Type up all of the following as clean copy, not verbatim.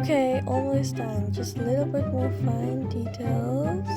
Okay, almost done. Just a little bit more fine details.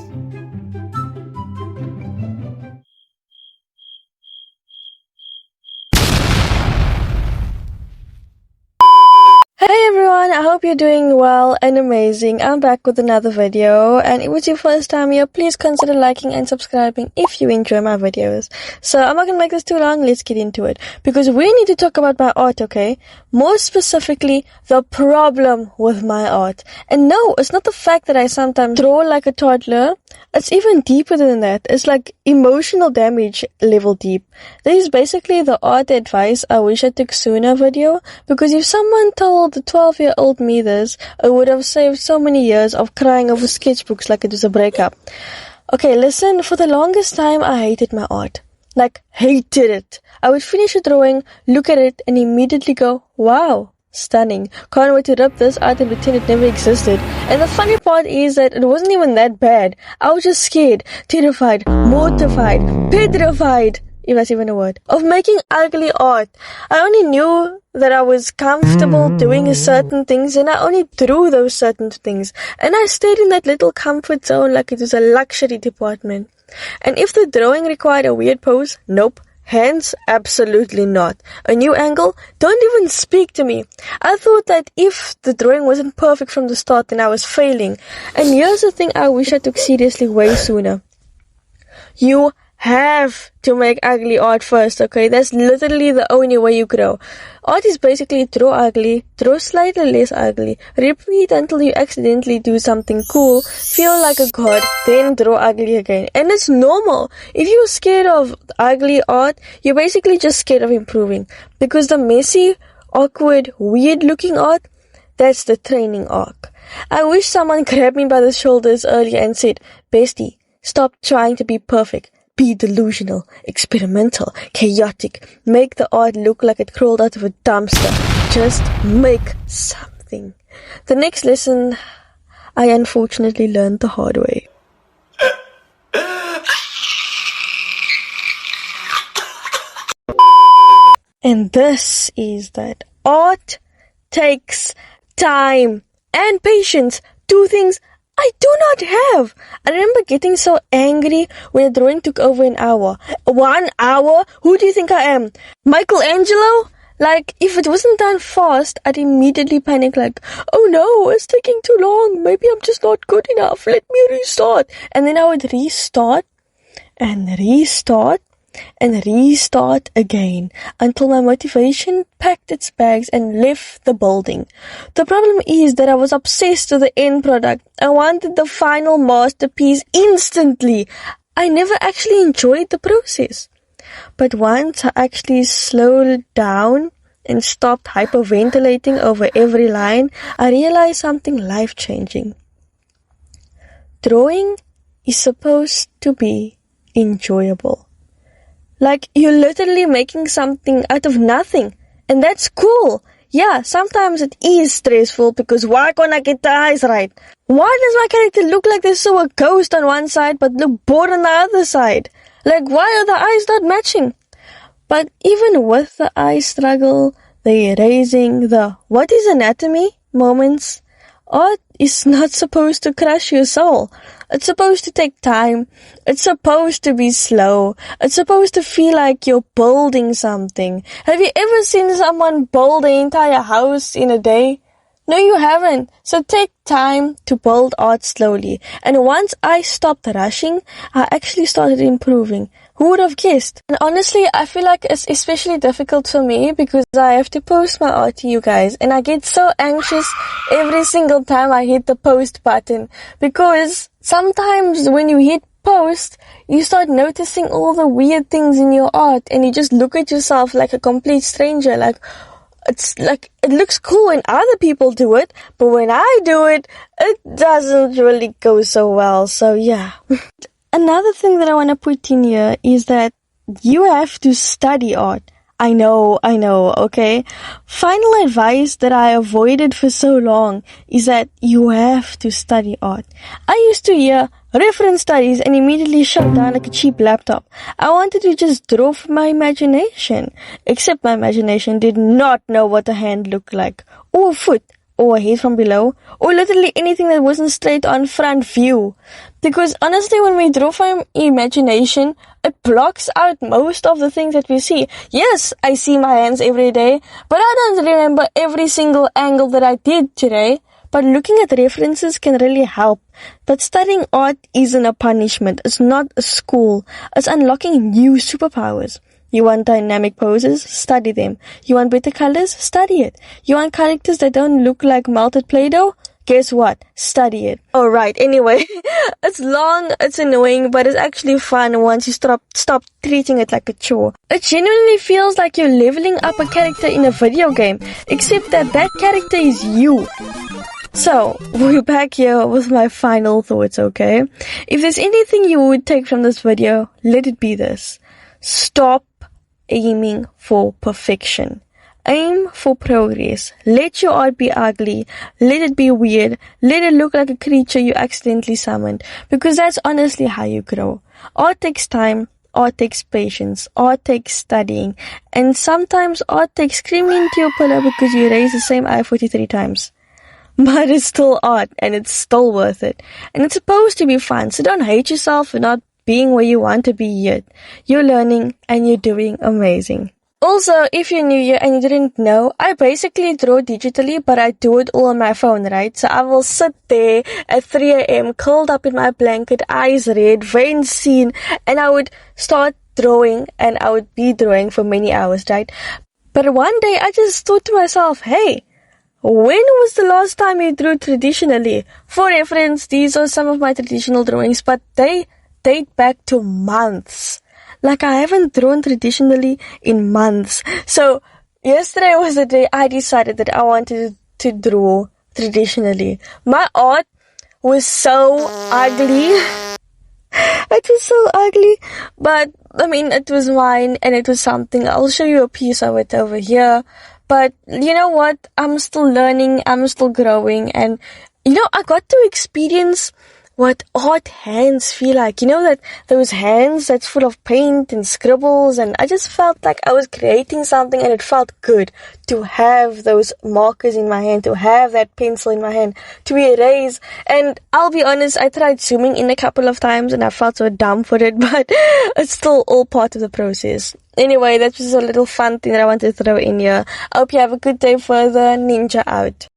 Hey everyone, I hope you're doing well and amazing. I'm back with another video, and if it's your first time here, please consider liking and subscribing if you enjoy my videos. So I'm not gonna make this too long, let's get into it. Because we need to talk about my art, okay? More specifically, the problem with my art. And no, it's not the fact that I sometimes draw like a toddler. It's even deeper than that. It's like emotional damage level deep. This is basically the art advice I wish I took sooner video, because if someone told the 12-year-old me this, it would have saved so many years of crying over sketchbooks like it was a breakup. Okay, listen, for the longest time I hated my art. Like, hated it. I would finish a drawing, look at it, and immediately go, wow, stunning. Can't wait to rip this out and pretend it never existed. And the funny part is that it wasn't even that bad. I was just scared, terrified, mortified, petrified, if that's even a word, of making ugly art. I only knew that I was comfortable doing certain things, and I only drew those certain things. And I stayed in that little comfort zone like it was a luxury department. And if the drawing required a weird pose, nope. Hands? Absolutely not. A new angle? Don't even speak to me. I thought that if the drawing wasn't perfect from the start, then I was failing. And here's the thing I wish I took seriously way sooner. You have to make ugly art first, okay? That's literally the only way you grow. Art is basically draw ugly, draw slightly less ugly, repeat until you accidentally do something cool, feel like a god, then draw ugly again. And it's normal. If you're scared of ugly art, you're basically just scared of improving. Because the messy, awkward, weird looking art, that's the training arc. I wish someone grabbed me by the shoulders earlier and said, bestie, stop trying to be perfect. Be delusional, experimental, chaotic. Make the art look like it crawled out of a dumpster. Just make something. The next lesson I unfortunately learned the hard way. And this is that art takes time and patience. Two things I do not have. I remember getting so angry when the drawing took over an hour. 1 hour? Who do you think I am? Michelangelo? Like, if it wasn't done fast, I'd immediately panic like, oh no, it's taking too long. Maybe I'm just not good enough. Let me restart. And then I would restart and restart and restart again until my motivation packed its bags and left the building. The problem is that I was obsessed with the end product. I wanted the final masterpiece instantly. I never actually enjoyed the process. But once I actually slowed down and stopped hyperventilating over every line, I realized something life-changing. Drawing is supposed to be enjoyable. Like, you're literally making something out of nothing. And that's cool. Yeah, sometimes it is stressful because why can't I get the eyes right? Why does my character look like there's so a ghost on one side but look bored on the other side? Like, why are the eyes not matching? But even with the eye struggle, the erasing, the what is anatomy moments, art is not supposed to crush your soul. It's supposed to take time. It's supposed to be slow. It's supposed to feel like you're building something. Have you ever seen someone build an entire house in a day? No, you haven't. So take time to build art slowly. And once I stopped rushing, I actually started improving. Who would have guessed? And honestly, I feel like it's especially difficult for me because I have to post my art to you guys. And I get so anxious every single time I hit the post button. Because sometimes when you hit post, you start noticing all the weird things in your art. And you just look at yourself like a complete stranger. Like, it's like, it looks cool when other people do it. But when I do it, it doesn't really go so well. So yeah. Another thing that I want to put in here is that you have to study art. I know, okay? Final advice that I avoided for so long is that you have to study art. I used to hear reference studies and immediately shut down like a cheap laptop. I wanted to just draw from my imagination. Except my imagination did not know what a hand looked like, or a foot, or a head from below, or literally anything that wasn't straight on front view. Because honestly, when we draw from imagination, it blocks out most of the things that we see. Yes, I see my hands every day, but I don't remember every single angle that I did today. But looking at references can really help. But studying art isn't a punishment. It's not a school. It's unlocking new superpowers. You want dynamic poses? Study them. You want better colors? Study it. You want characters that don't look like melted Play-Doh? Guess what? Study it. Alright, anyway. It's long, it's annoying, but it's actually fun once you stop treating it like a chore. It genuinely feels like you're leveling up a character in a video game, except that character is you. So, we're back here with my final thoughts, okay? If there's anything you would take from this video, let it be this. Stop aiming for perfection. Aim for progress. Let your art be ugly. Let it be weird. Let it look like a creature you accidentally summoned. Because that's honestly how you grow. Art takes time. Art takes patience. Art takes studying. And sometimes art takes screaming into your pillow because you erased the same eye 43 times. But it's still art, and it's still worth it. And it's supposed to be fun, so don't hate yourself for not being where you want to be yet. You're learning, and you're doing amazing. Also, if you're new here and you didn't know, I basically draw digitally, but I do it all on my phone, right? So I will sit there at 3 a.m. curled up in my blanket, eyes red, veins seen, and I would start drawing, and I would be drawing for many hours, right? But one day, I just thought to myself, hey, when was the last time you drew traditionally? For reference, these are some of my traditional drawings, but they date back to months. Like, I haven't drawn traditionally in months. So, yesterday was the day I decided that I wanted to draw traditionally. My art was so ugly. It was so ugly. But, I mean, it was mine and it was something. I'll show you a piece of it over here. But you know what? I'm still learning, I'm still growing, and I got to experience what art hands feel like. That those hands that's full of paint and scribbles, and I just felt like I was creating something, and it felt good to have those markers in my hand, to have that pencil in my hand, to erase. And I'll be honest, I tried zooming in a couple of times and I felt so dumb for it, but it's still all part of the process. Anyway, that's just a little fun thing that I wanted to throw in here. I hope you have a good day further. Ninja out.